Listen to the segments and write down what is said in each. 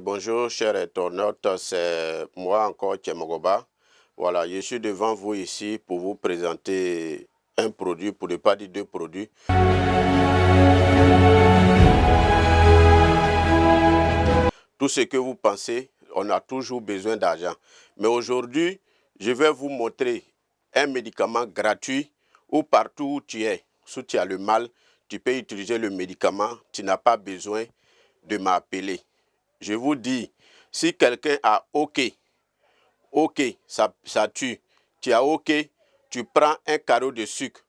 Bonjour, chers internautes, c'est moi encore, Tchemogoba. Voilà, je suis devant vous ici pour vous présenter un produit, pour ne pas dire deux produits. Tout ce que vous pensez, on a toujours besoin d'argent. Mais aujourd'hui, je vais vous montrer un médicament gratuit où partout où tu es, si tu as le mal, tu peux utiliser le médicament, tu n'as pas besoin de m'appeler. Je vous dis, si quelqu'un a OK, ça tue. Tu as OK, tu prends un carreau de sucre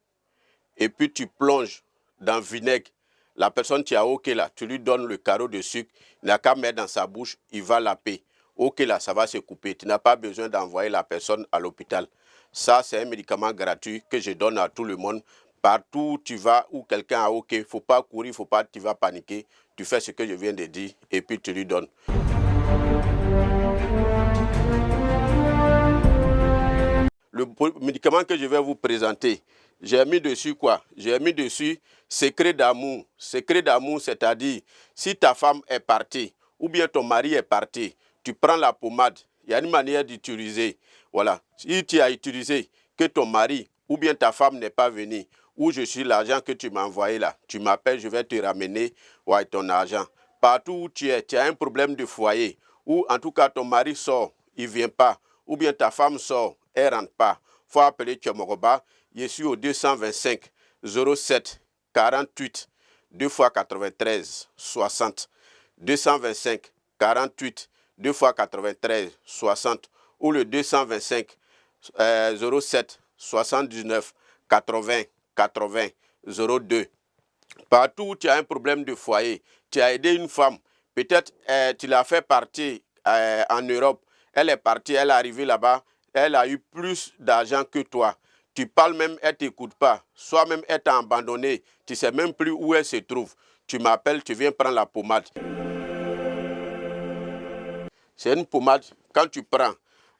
et puis tu plonges dans le vinaigre. La personne qui a OK là, tu lui donnes le carreau de sucre, il n'a qu'à mettre dans sa bouche, il va laper. OK là, ça va se couper. Tu n'as pas besoin d'envoyer la personne à l'hôpital. Ça, c'est un médicament gratuit que je donne à tout le monde. Partout où tu vas, où quelqu'un a OK, il ne faut pas courir, il ne faut pas, tu vas paniquer. Tu fais ce que je viens de dire et puis tu lui donnes. Le médicament que je vais vous présenter, j'ai mis dessus quoi? J'ai mis dessus secret d'amour. Secret d'amour, c'est-à-dire si ta femme est partie ou bien ton mari est parti, tu prends la pommade. Il y a une manière d'utiliser. Voilà. Si tu as utilisé que ton mari ou bien ta femme n'est pas venu, ou je suis l'argent que tu m'as envoyé là, tu m'appelles, je vais te ramener ouais, ton argent. Partout où tu es, tu as un problème de foyer, ou en tout cas ton mari sort, il ne vient pas, ou bien ta femme sort, elle ne rentre pas. Il faut appeler Tchemogoba. Je suis au 225 07 48 2 x 93 60. 225 48 2 x 93 60 ou le 225 07 79 80 80 02. Partout où tu as un problème de foyer, tu as aidé une femme, peut-être tu l'as fait partir en Europe, elle est partie, elle est arrivée là-bas, elle a eu plus d'argent que toi. Tu parles même, elle ne t'écoute pas. Soit même elle t'a abandonné, tu ne sais même plus où elle se trouve. Tu m'appelles, tu viens prendre la pommade. C'est une pommade, quand tu prends,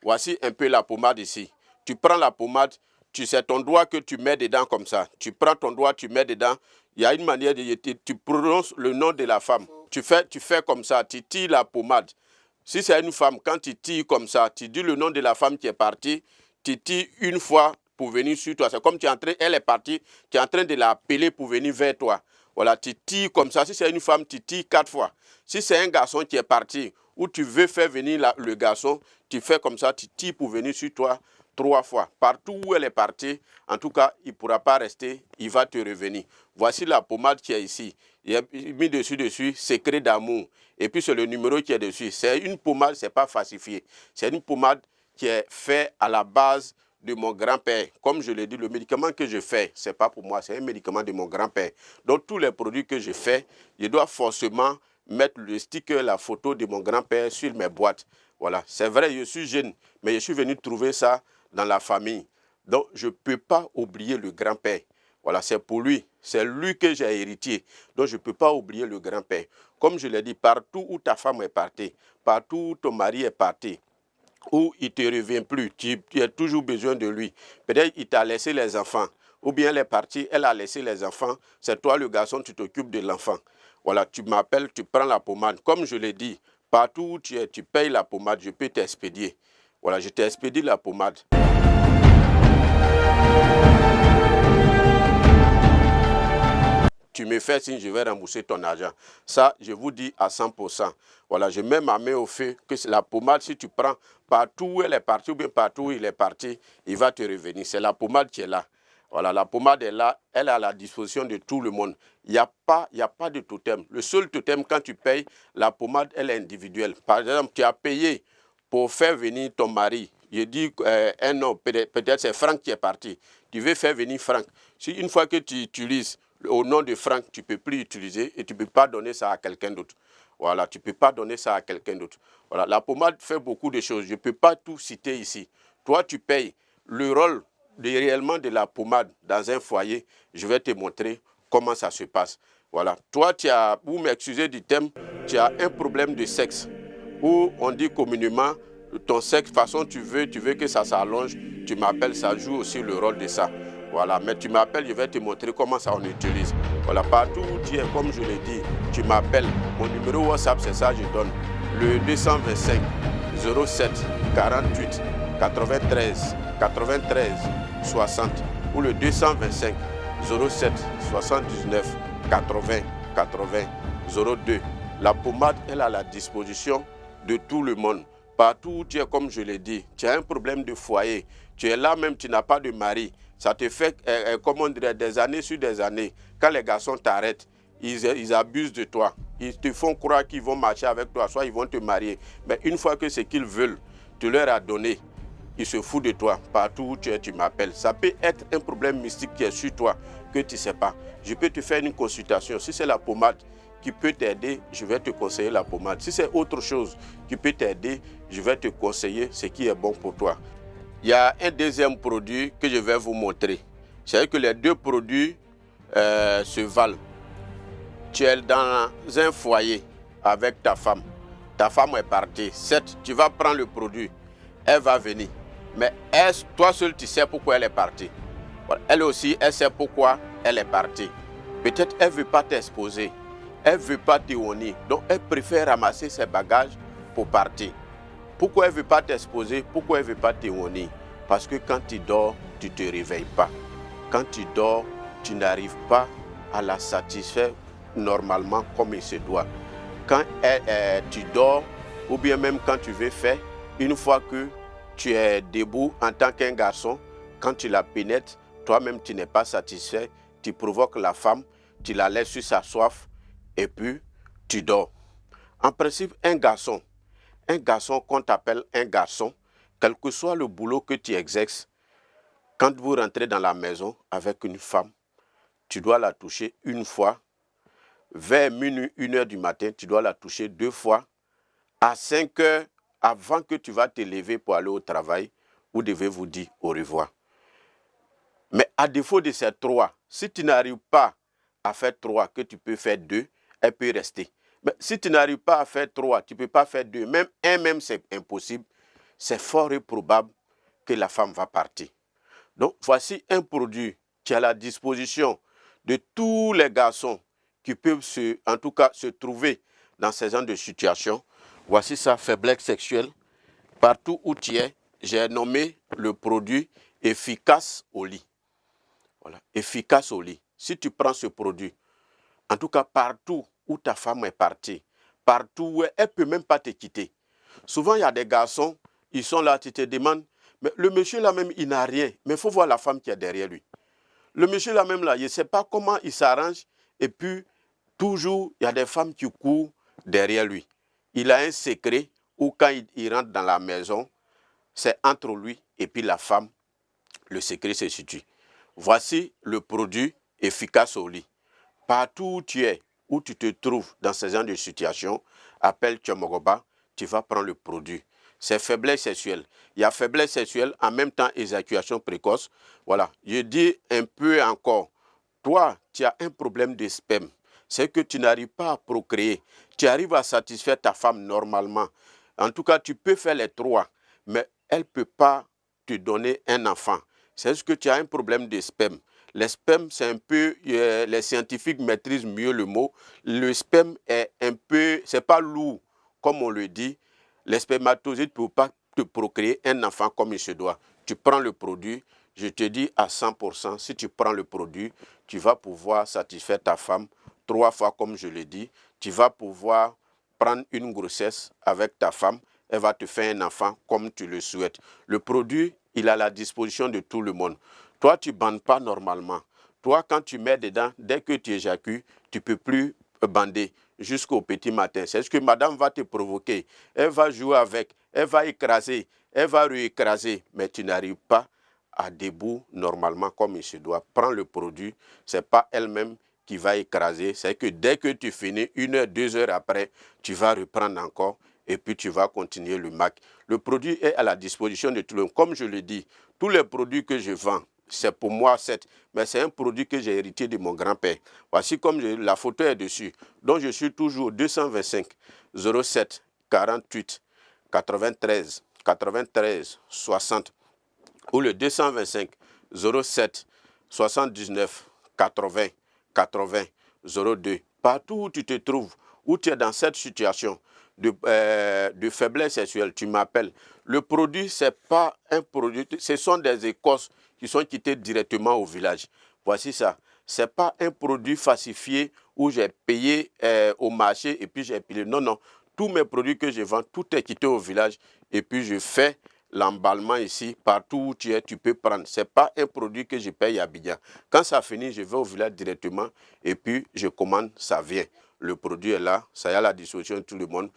voici un peu la pommade ici. Tu prends la pommade, tu sais ton doigt que tu mets dedans comme ça. Tu prends ton doigt, tu mets dedans. Il y a une manière de... Tu prononces le nom de la femme. Tu fais comme ça, tu tires la pommade. Si c'est une femme, quand tu tires comme ça, tu dis le nom de la femme qui est partie, tu tires une fois pour venir sur toi. C'est comme tu es en train, elle est partie, tu es en train de l'appeler pour venir vers toi. Voilà, tu tires comme ça. Si c'est une femme, tu tires 4 fois. Si c'est un garçon qui est parti, ou tu veux faire venir le garçon, tu fais comme ça, tu tires pour venir sur toi 3 fois. Partout où elle est partie, en tout cas, il ne pourra pas rester, il va te revenir. Voici la pommade qui est ici. Il a mis dessus, secret d'amour. Et puis c'est le numéro qui est dessus. C'est une pommade, ce n'est pas falsifié. C'est une pommade qui est faite à la base de mon grand-père. Comme je l'ai dit, le médicament que je fais, ce n'est pas pour moi, c'est un médicament de mon grand-père. Donc tous les produits que je fais, je dois forcément mettre le sticker, la photo de mon grand-père sur mes boîtes. Voilà, c'est vrai, je suis jeune, mais je suis venu trouver ça dans la famille. Donc je ne peux pas oublier le grand-père. Voilà, c'est pour lui. C'est lui que j'ai hérité. Donc je ne peux pas oublier le grand-père. Comme je l'ai dit, partout où ta femme est partie, partout où ton mari est parti, où il ne te revient plus, tu as toujours besoin de lui. Peut-être qu'il t'a laissé les enfants, ou bien elle est partie, elle a laissé les enfants, c'est toi le garçon, tu t'occupes de l'enfant. Voilà, tu m'appelles, tu prends la pommade. Comme je l'ai dit, partout où tu es, tu payes la pommade, je peux t'expédier. Voilà, je t'expédie la pommade. Tu me fais signe, je vais rembourser ton argent. Ça, je vous dis à 100%. Voilà, je mets ma main au feu que la pommade, si tu prends partout où elle est partie ou bien partout où il est parti, il va te revenir. C'est la pommade qui est là. Voilà, la pommade est là, elle est à la disposition de tout le monde. Il n'y a pas de totem. Le seul totem, quand tu payes, la pommade, elle est individuelle. Par exemple, tu as payé pour faire venir ton mari. Je dis un nom, peut-être c'est Franck qui est parti. Tu veux faire venir Franck. Si une fois que tu utilises au nom de Franck, tu ne peux plus utiliser et tu ne peux pas donner ça à quelqu'un d'autre. Voilà, tu ne peux pas donner ça à quelqu'un d'autre. Voilà, la pommade fait beaucoup de choses. Je ne peux pas tout citer ici. Toi, tu payes le rôle réellement de la pommade dans un foyer. Je vais te montrer comment ça se passe. Voilà, toi, vous m'excusez du thème, tu as un problème de sexe. Où on dit communément, ton sexe, de toute façon, tu veux que ça s'allonge, tu m'appelles, ça joue aussi le rôle de ça. Voilà, mais tu m'appelles, je vais te montrer comment ça on utilise. Voilà, partout où tu es, comme je l'ai dit, tu m'appelles. Mon numéro WhatsApp, c'est ça, je donne. le 225 07 48 93 60 ou le 225 07 79 80 02. La pommade est à la disposition de tout le monde. Partout où tu es, comme je l'ai dit, tu as un problème de foyer, tu es là même, tu n'as pas de mari, ça te fait, comme on dirait, des années sur des années. Quand les garçons t'arrêtent, ils abusent de toi. Ils te font croire qu'ils vont marcher avec toi, soit ils vont te marier. Mais une fois que ce qu'ils veulent, tu leur as donné, ils se foutent de toi. Partout où tu es, tu m'appelles. Ça peut être un problème mystique qui est sur toi, que tu ne sais pas. Je peux te faire une consultation. Si c'est la pommade qui peut t'aider, je vais te conseiller la pommade. Si c'est autre chose qui peut t'aider, je vais te conseiller ce qui est bon pour toi. Il y a un deuxième produit que je vais vous montrer. C'est que les deux produits se valent. Tu es dans un foyer avec ta femme. Ta femme est partie. Certes, tu vas prendre le produit. Elle va venir. Mais toi seul, tu sais pourquoi elle est partie. Elle aussi, elle sait pourquoi elle est partie. Peut-être elle ne veut pas t'exposer. Elle ne veut pas t'éloigner. Donc, elle préfère ramasser ses bagages pour partir. Pourquoi elle ne veut pas t'exposer? Pourquoi elle ne veut pas t'éloigner? Parce que quand tu dors, tu ne te réveilles pas. Quand tu dors, tu n'arrives pas à la satisfaire normalement comme il se doit. Quand tu dors, ou bien même quand tu veux faire, une fois que tu es debout en tant qu'un garçon, quand tu la pénètres, toi-même tu n'es pas satisfait, tu provoques la femme, tu la laisses sur sa soif et puis tu dors. En principe, un garçon qu'on t'appelle un garçon, quel que soit le boulot que tu exerces, quand vous rentrez dans la maison avec une femme, tu dois la toucher une fois. Vers minuit, 1h du matin, tu dois la toucher 2 fois. À 5h, avant que tu vas te lever pour aller au travail, vous devez vous dire au revoir. Mais à défaut de ces 3, si tu n'arrives pas à faire 3, que tu peux faire 2, elle peut rester. Mais si tu n'arrives pas à faire 3, tu ne peux pas faire 2, même 1 même c'est impossible, c'est fort probable que la femme va partir. Donc voici un produit qui est à la disposition de tous les garçons qui peuvent en tout cas se trouver dans ces genres de situations. Voici sa faiblesse sexuelle. Partout où tu es, j'ai nommé le produit efficace au lit. Voilà, efficace au lit. Si tu prends ce produit, en tout cas partout où ta femme est partie, partout où elle ne peut même pas te quitter. Souvent, il y a des garçons, ils sont là, tu te demandes, mais le monsieur là même, il n'a rien, mais il faut voir la femme qui est derrière lui. Le monsieur là même là, il ne sait pas comment il s'arrange et puis toujours, il y a des femmes qui courent derrière lui. Il a un secret où quand il rentre dans la maison, c'est entre lui et puis la femme, le secret se situe. Voici le produit efficace au lit. Partout où tu es, où tu te trouves dans ce genre de situation, appelle Tchomogoba, tu vas prendre le produit. C'est faiblesse sexuelle. Il y a faiblesse sexuelle, en même temps éjaculation précoce. Voilà, je dis un peu encore. Toi, tu as un problème de sperme. C'est que tu n'arrives pas à procréer. Tu arrives à satisfaire ta femme normalement. En tout cas, tu peux faire les 3, mais elle ne peut pas te donner un enfant. C'est juste que tu as un problème de sperme. Le sperme, c'est un peu, les scientifiques maîtrisent mieux le mot. Le sperme est un peu, c'est pas lourd, comme on le dit. Les spermatozoïdes ne peuvent pas te procréer un enfant comme il se doit. Tu prends le produit, je te dis à 100%, si tu prends le produit, tu vas pouvoir satisfaire ta femme 3 fois comme je l'ai dit. Tu vas pouvoir prendre une grossesse avec ta femme. Elle va te faire un enfant comme tu le souhaites. Le produit, il est à la disposition de tout le monde. Toi, tu ne bandes pas normalement. Toi, quand tu mets dedans, dès que tu éjacules, tu ne peux plus bander jusqu'au petit matin. C'est ce que madame va te provoquer. Elle va jouer avec, elle va écraser, elle va réécraser, mais tu n'arrives pas à debout normalement comme il se doit. Prends le produit, ce n'est pas elle-même qui va écraser. C'est que dès que tu finis, 1 heure, 2 heures après, tu vas reprendre encore et puis tu vas continuer le MAC. Le produit est à la disposition de tout le monde. Comme je le dis, tous les produits que je vends, c'est pour moi, mais c'est un produit que j'ai hérité de mon grand-père. Voici comme la photo est dessus. Donc je suis toujours 225 07 48 93 60 ou le 225 07 79 80 02. Partout où tu te trouves, où tu es dans cette situation, de faiblesse sexuelle, tu m'appelles. Le produit, ce n'est pas un produit, ce sont des écorces qui sont quittées directement au village. Voici ça. Ce n'est pas un produit falsifié où j'ai payé au marché et puis j'ai payé. Non, non. Tous mes produits que je vends, tout est quitté au village et puis je fais l'emballement ici. Partout où tu es, tu peux prendre. Ce n'est pas un produit que je paye à Abidjan. Quand ça finit, je vais au village directement et puis je commande, ça vient. Le produit est là, ça y a la disposition de tout le monde.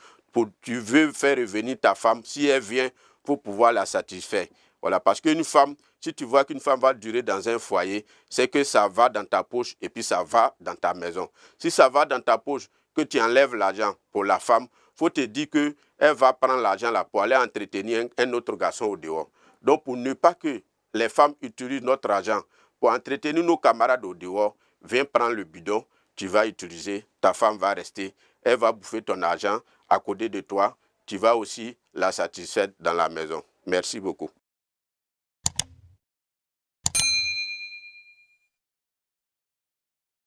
Tu veux faire revenir ta femme, si elle vient, pour pouvoir la satisfaire. Voilà, parce qu'une femme, si tu vois qu'une femme va durer dans un foyer, c'est que ça va dans ta poche et puis ça va dans ta maison. Si ça va dans ta poche, que tu enlèves l'argent pour la femme, il faut te dire qu'elle va prendre l'argent là pour aller entretenir un autre garçon au dehors. Donc, pour ne pas que les femmes utilisent notre argent pour entretenir nos camarades au dehors, viens prendre le bidon, tu vas utiliser, ta femme va rester, elle va bouffer ton argent à côté de toi, tu vas aussi la satisfaire dans la maison. Merci beaucoup.